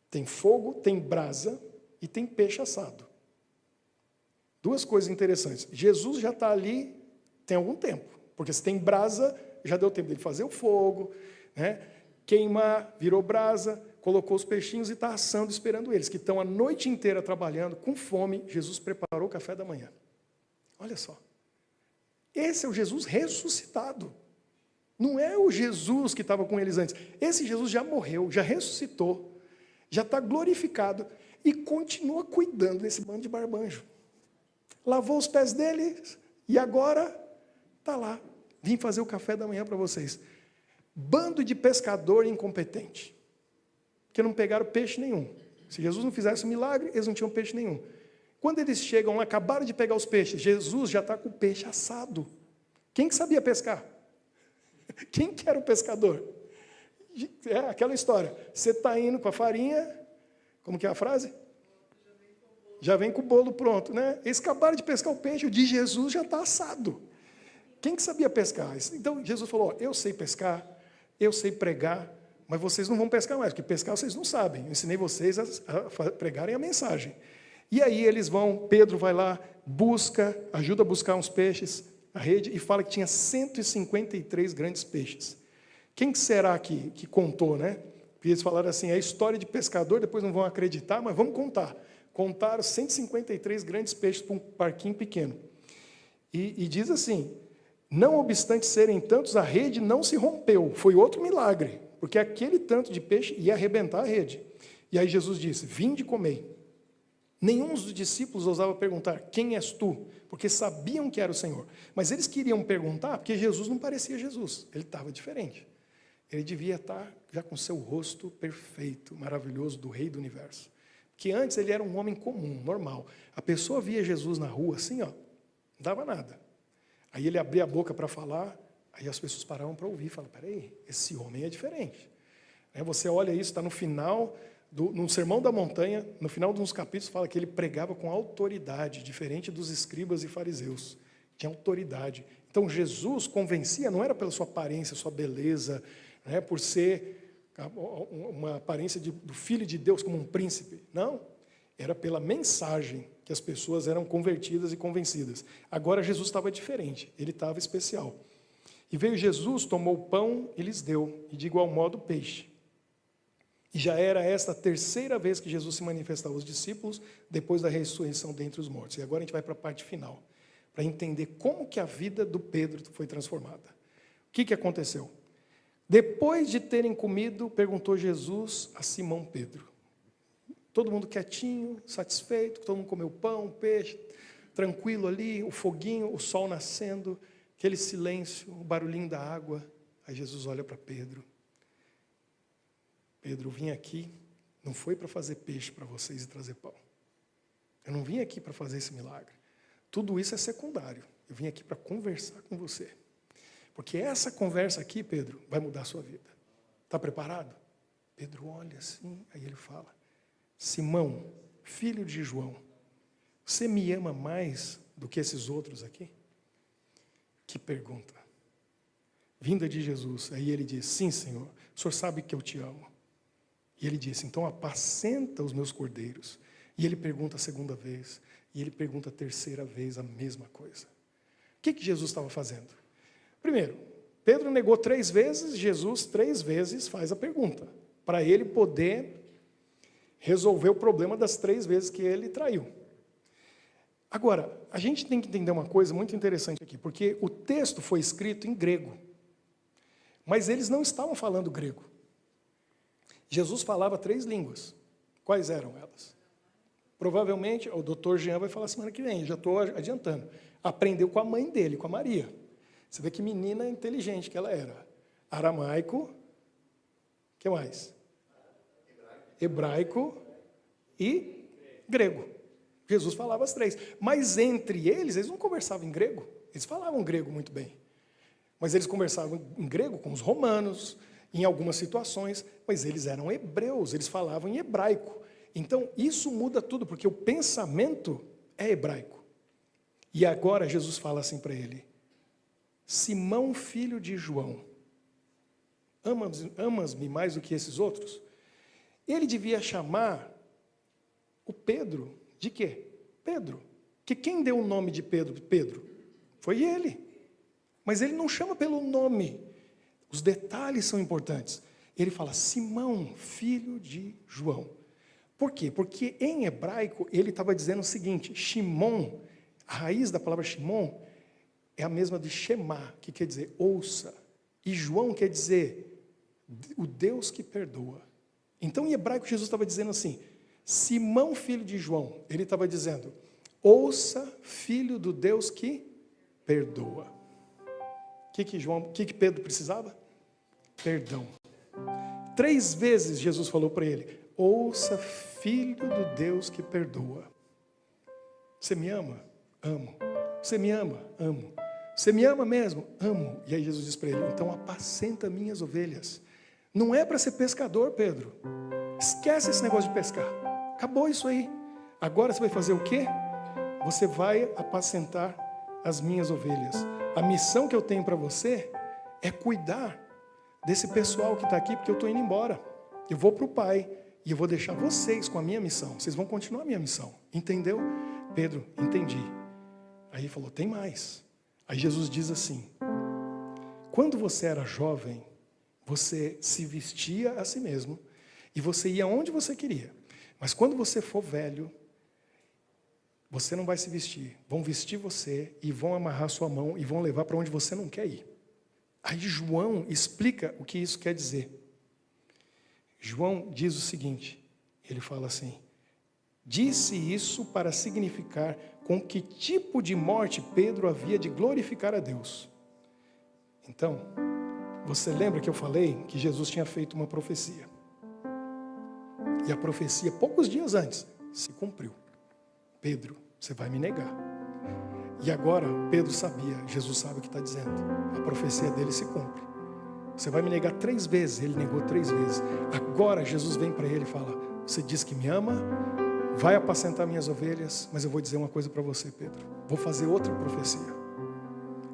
tem fogo, tem brasa, e tem peixe assado. Duas coisas interessantes. Jesus já está ali tem algum tempo, porque se tem brasa, já deu tempo dele fazer o fogo, né? Queimar, virou brasa, colocou os peixinhos e está assando, esperando eles, que estão a noite inteira trabalhando, com fome. Jesus preparou o café da manhã. Olha só. Esse é o Jesus ressuscitado. Não é o Jesus que estava com eles antes. Esse Jesus já morreu, já ressuscitou, já está glorificado e continua cuidando desse bando de barbanjo. Lavou os pés deles e agora está lá. Vim fazer o café da manhã para vocês. Bando de pescador incompetente. Porque não pegaram peixe nenhum. Se Jesus não fizesse um milagre, eles não tinham peixe nenhum. Quando eles chegam lá, acabaram de pegar os peixes, Jesus já está com o peixe assado. Quem que sabia pescar? Quem que era o pescador? É aquela história. Você está indo com a farinha, como que é a frase? Já vem com o bolo pronto, né? Eles acabaram de pescar o peixe, o de Jesus já está assado. Quem que sabia pescar? Então Jesus falou, eu sei pescar, eu sei pregar, mas vocês não vão pescar mais, porque pescar vocês não sabem. Eu ensinei vocês a pregarem a mensagem. E aí eles vão, Pedro vai lá, ajuda a buscar uns peixes, a rede, e fala que tinha 153 grandes peixes. Quem será que contou, né? Porque eles falaram assim, é história de pescador, depois não vão acreditar, mas vamos contar. Contaram 153 grandes peixes para um barquinho pequeno. E diz assim, não obstante serem tantos, a rede não se rompeu. Foi outro milagre, porque aquele tanto de peixe ia arrebentar a rede. E aí Jesus disse, vinde e comei. Nenhum dos discípulos ousava perguntar, quem és tu? Porque sabiam que era o Senhor. Mas eles queriam perguntar, porque Jesus não parecia Jesus. Ele estava diferente. Ele devia estar já com seu rosto perfeito, maravilhoso, do Rei do Universo. Porque antes ele era um homem comum, normal. A pessoa via Jesus na rua assim, ó, não dava nada. Aí ele abria a boca para falar, aí as pessoas paravam para ouvir. Falavam, peraí, esse homem é diferente. Você olha isso, está no final... no Sermão da Montanha, no final de uns capítulos, fala que ele pregava com autoridade, diferente dos escribas e fariseus. Tinha autoridade. Então, Jesus convencia, não era pela sua aparência, sua beleza, por ser uma aparência do Filho de Deus como um príncipe. Não. Era pela mensagem que as pessoas eram convertidas e convencidas. Agora, Jesus estava diferente. Ele estava especial. E veio Jesus, tomou o pão e lhes deu, e de igual modo o peixe. E já era esta a terceira vez que Jesus se manifestava aos discípulos, depois da ressurreição dentre os mortos. E agora a gente vai para a parte final, para entender como que a vida do Pedro foi transformada. O que aconteceu? Depois de terem comido, perguntou Jesus a Simão Pedro. Todo mundo quietinho, satisfeito, todo mundo comeu pão, peixe, tranquilo ali, o foguinho, o sol nascendo, aquele silêncio, o barulhinho da água. Aí Jesus olha para Pedro. Pedro, eu vim aqui, não foi para fazer peixe para vocês e trazer pão. Eu não vim aqui para fazer esse milagre. Tudo isso é secundário. Eu vim aqui para conversar com você. Porque essa conversa aqui, Pedro, vai mudar a sua vida. Está preparado? Pedro olha assim, aí ele fala, Simão, filho de João, você me ama mais do que esses outros aqui? Que pergunta. Vinda de Jesus. Aí ele diz, sim, Senhor, o Senhor sabe que eu te amo. E ele disse, então apacenta os meus cordeiros. E ele pergunta a segunda vez, e ele pergunta a terceira vez a mesma coisa. O que Jesus estava fazendo? Primeiro, Pedro negou 3 vezes, Jesus 3 vezes faz a pergunta, para ele poder resolver o problema das 3 vezes que ele traiu. Agora, a gente tem que entender uma coisa muito interessante aqui, porque o texto foi escrito em grego, mas eles não estavam falando grego. Jesus falava 3 línguas. Quais eram elas? Provavelmente, o doutor Jean vai falar semana que vem, já estou adiantando. Aprendeu com a mãe dele, com a Maria. Você vê que menina inteligente que ela era. Aramaico, o que mais? Hebraico e grego. Jesus falava as 3. Mas entre eles não conversavam em grego. Eles falavam grego muito bem. Mas eles conversavam em grego com os romanos, em algumas situações, mas eles eram hebreus, eles falavam em hebraico. Então, isso muda tudo, porque o pensamento é hebraico. E agora Jesus fala assim para ele, Simão, filho de João, amas-me mais do que esses outros? Ele devia chamar o Pedro de quê? Pedro. Que quem deu o nome de Pedro? Pedro. Foi ele. Mas ele não chama pelo nome. Os detalhes são importantes. Ele fala, Simão, filho de João. Por quê? Porque em hebraico ele estava dizendo o seguinte, Shimon, a raiz da palavra Shimon é a mesma de Shema, que quer dizer ouça. E João quer dizer o Deus que perdoa. Então em hebraico Jesus estava dizendo assim, Simão, filho de João, ele estava dizendo, ouça, filho do Deus que perdoa. O que Pedro precisava? Perdão. 3 vezes Jesus falou para ele, ouça, filho do Deus que perdoa. Você me ama? Amo. Você me ama? Amo. Você me ama mesmo? Amo. E aí Jesus diz para ele, então apacenta minhas ovelhas. Não é para ser pescador, Pedro. Esquece esse negócio de pescar. Acabou isso aí. Agora você vai fazer o quê? Você vai apacentar as minhas ovelhas. A missão que eu tenho para você é cuidar desse pessoal que está aqui, porque eu estou indo embora. Eu vou para o Pai e eu vou deixar vocês com a minha missão. Vocês vão continuar a minha missão. Entendeu? Pedro, entendi. Aí ele falou, tem mais. Aí Jesus diz assim, quando você era jovem, você se vestia a si mesmo e você ia onde você queria. Mas quando você for velho, você não vai se vestir, vão vestir você e vão amarrar sua mão e vão levar para onde você não quer ir. Aí João explica o que isso quer dizer. João diz o seguinte, ele fala assim: disse isso para significar com que tipo de morte Pedro havia de glorificar a Deus. Então, você lembra que eu falei que Jesus tinha feito uma profecia? E a profecia, poucos dias antes, se cumpriu. Pedro, você vai me negar. E agora, Pedro sabia, Jesus sabe o que está dizendo. A profecia dele se cumpre. Você vai me negar 3 vezes. Ele negou 3 vezes. Agora, Jesus vem para ele e fala: você diz que me ama, vai apacentar minhas ovelhas, mas eu vou dizer uma coisa para você, Pedro. Vou fazer outra profecia.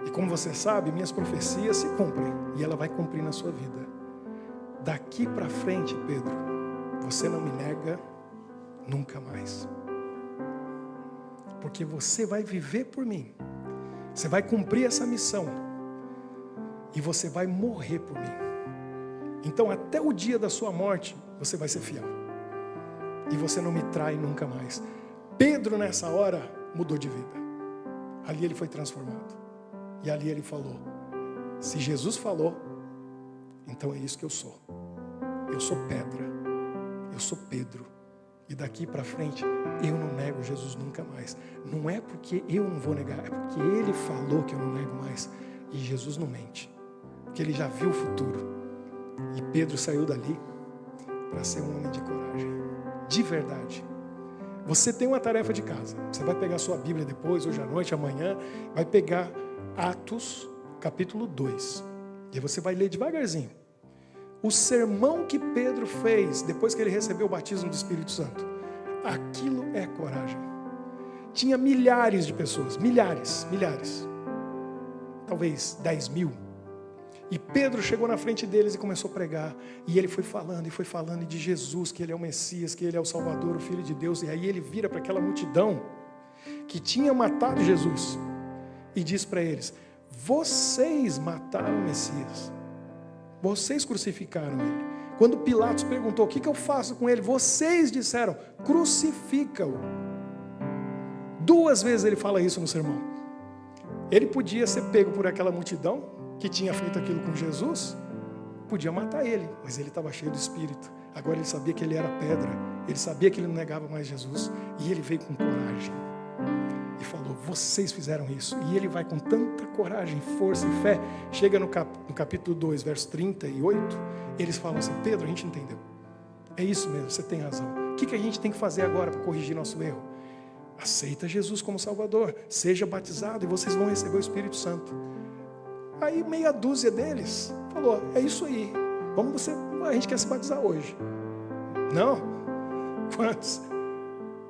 E como você sabe, minhas profecias se cumprem. E ela vai cumprir na sua vida. Daqui para frente, Pedro, você não me nega nunca mais. Porque você vai viver por mim. Você vai cumprir essa missão. E você vai morrer por mim. Então, até o dia da sua morte, você vai ser fiel. E você não me trai nunca mais. Pedro, nessa hora, mudou de vida. Ali ele foi transformado. E ali ele falou: se Jesus falou, então é isso que eu sou. Eu sou pedra. Eu sou Pedro. E daqui para frente, eu não nego Jesus nunca mais. Não é porque eu não vou negar, é porque Ele falou que eu não nego mais. E Jesus não mente, porque Ele já viu o futuro. E Pedro saiu dali para ser um homem de coragem, de verdade. Você tem uma tarefa de casa. Você vai pegar sua Bíblia depois, hoje à noite, amanhã, vai pegar Atos, capítulo 2. E você vai ler devagarzinho. O sermão que Pedro fez depois que ele recebeu o batismo do Espírito Santo, aquilo é coragem. Tinha milhares de pessoas, milhares, talvez 10.000. E Pedro chegou na frente deles e começou a pregar. E ele foi falando de Jesus, que Ele é o Messias, que Ele é o Salvador, o Filho de Deus. E aí ele vira para aquela multidão que tinha matado Jesus e diz para eles: vocês mataram o Messias. Vocês crucificaram ele. Quando Pilatos perguntou: o que eu faço com ele? Vocês disseram: crucifica-o. 2 vezes ele fala isso no sermão. Ele podia ser pego por aquela multidão que tinha feito aquilo com Jesus, podia matar ele, mas ele estava cheio do Espírito. Agora ele sabia que ele era pedra, ele sabia que ele não negava mais Jesus, e ele veio com coragem e falou: vocês fizeram isso. E ele vai com tanta coragem, força e fé. Chega no capítulo 2, verso 38, eles falam assim: Pedro, a gente entendeu, é isso mesmo, você tem razão. O que a gente tem que fazer agora para corrigir nosso erro? Aceita Jesus como Salvador, seja batizado e vocês vão receber o Espírito Santo. Aí meia dúzia deles falou: é isso aí, a gente quer se batizar hoje. Não?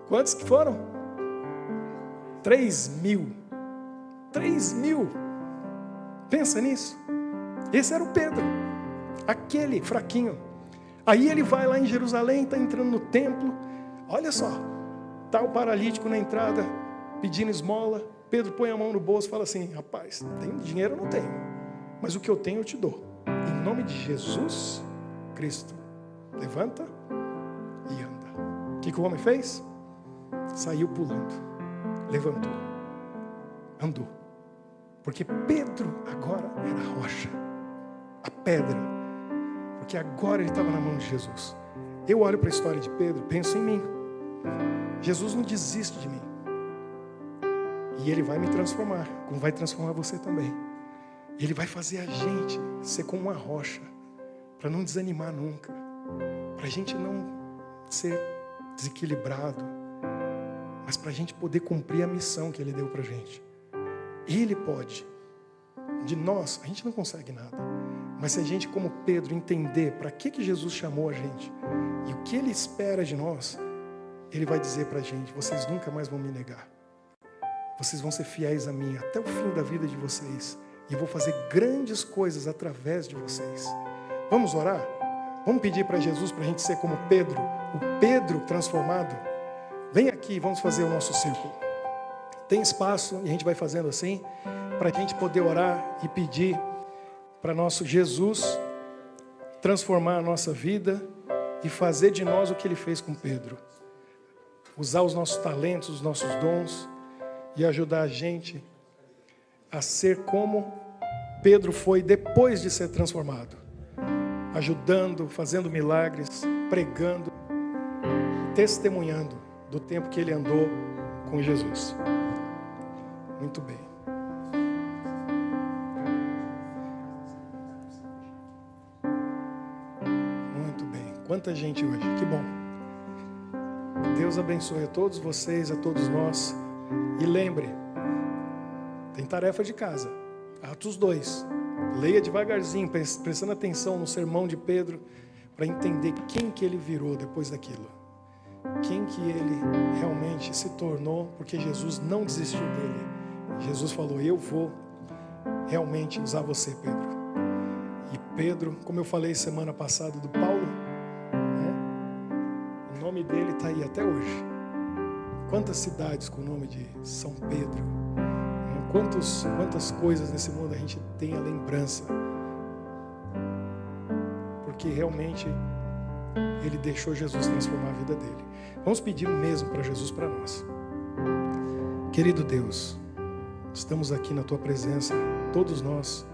Quantos que foram? 3.000. 3.000. Pensa nisso. Esse era o Pedro, aquele fraquinho. Aí ele vai lá em Jerusalém, está entrando no templo. Olha só, está o paralítico na entrada, pedindo esmola. Pedro põe a mão no bolso e fala assim: rapaz, tem dinheiro? Eu não tenho, mas o que eu tenho eu te dou. Em nome de Jesus Cristo, levanta e anda. O que o homem fez? Saiu pulando, levantou, andou. Porque Pedro agora era a rocha, a pedra. Porque agora ele estava na mão de Jesus. Eu olho para a história de Pedro, penso em mim. Jesus não desiste de mim. E Ele vai me transformar, como vai transformar você também. Ele vai fazer a gente ser como uma rocha, para não desanimar nunca, para a gente não ser desequilibrado, mas para a gente poder cumprir a missão que Ele deu para a gente. Ele pode. De nós, a gente não consegue nada. Mas se a gente, como Pedro, entender para que Jesus chamou a gente e o que Ele espera de nós, Ele vai dizer para a gente: vocês nunca mais vão me negar. Vocês vão ser fiéis a mim até o fim da vida de vocês. E eu vou fazer grandes coisas através de vocês. Vamos orar? Vamos pedir para Jesus para a gente ser como Pedro, o Pedro transformado. Vem aqui, vamos fazer o nosso círculo. Tem espaço e a gente vai fazendo assim, para a gente poder orar e pedir para nosso Jesus transformar a nossa vida e fazer de nós o que Ele fez com Pedro. usar os nossos talentos, os nossos dons e ajudar a gente a ser como Pedro foi depois de ser transformado, ajudando, fazendo milagres, pregando, testemunhando do tempo que ele andou com Jesus. Muito bem. Muito bem. Quanta gente hoje, que bom. Deus abençoe a todos vocês, a todos nós. E lembre, tem tarefa de casa. Atos 2. Leia devagarzinho, prestando atenção no sermão de Pedro, para entender quem que ele virou depois daquilo. Quem que ele realmente se tornou, porque Jesus não desistiu dele. Jesus falou, eu vou realmente usar você, Pedro. E Pedro, como eu falei semana passada do Paulo, o nome dele está aí até hoje. Quantas cidades com o nome de São Pedro? Quantas coisas nesse mundo a gente tem a lembrança? Porque realmente ele deixou Jesus transformar a vida dele. Vamos pedir o mesmo para Jesus, para nós. Querido Deus, estamos aqui na Tua presença, todos nós,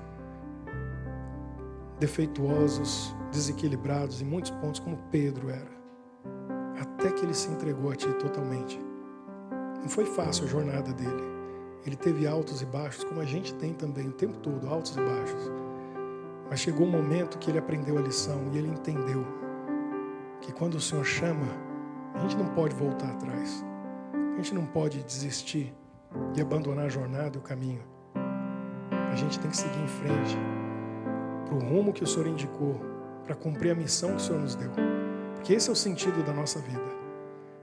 defeituosos, desequilibrados em muitos pontos, como Pedro era, até que ele se entregou a Ti totalmente. Não foi fácil a jornada dele. Ele teve altos e baixos, como a gente tem também o tempo todo, altos e baixos. Mas chegou um momento que ele aprendeu a lição e ele entendeu que quando o Senhor chama, a gente não pode voltar atrás. A gente não pode desistir e abandonar a jornada e o caminho. A gente tem que seguir em frente para o rumo que o Senhor indicou, para cumprir a missão que o Senhor nos deu. Porque esse é o sentido da nossa vida.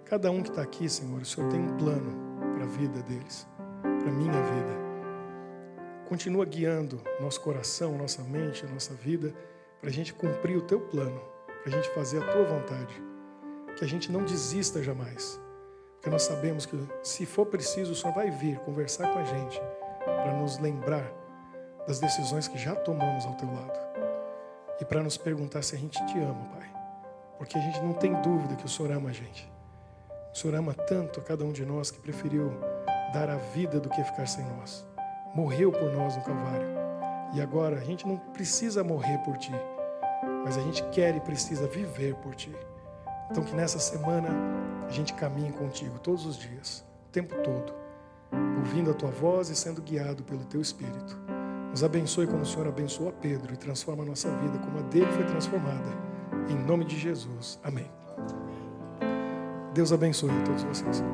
Cada um que está aqui, Senhor, o Senhor tem um plano para a vida deles, para a minha vida. Continua guiando nosso coração, nossa mente, a nossa vida, para a gente cumprir o Teu plano, para a gente fazer a Tua vontade. Que a gente não desista jamais. Porque nós sabemos que, se for preciso, o Senhor vai vir conversar com a gente para nos lembrar das decisões que já tomamos ao Teu lado. E para nos perguntar se a gente Te ama, Pai. Porque a gente não tem dúvida que o Senhor ama a gente. O Senhor ama tanto a cada um de nós que preferiu dar a vida do que ficar sem nós. Morreu por nós no Calvário. E agora a gente não precisa morrer por Ti, mas a gente quer e precisa viver por Ti. Então que nessa semana a gente caminhe contigo todos os dias, o tempo todo, ouvindo a Tua voz e sendo guiado pelo Teu Espírito. Nos abençoe como o Senhor abençoou a Pedro e transforma a nossa vida como a dele foi transformada. Em nome de Jesus. Amém. Deus abençoe a todos vocês.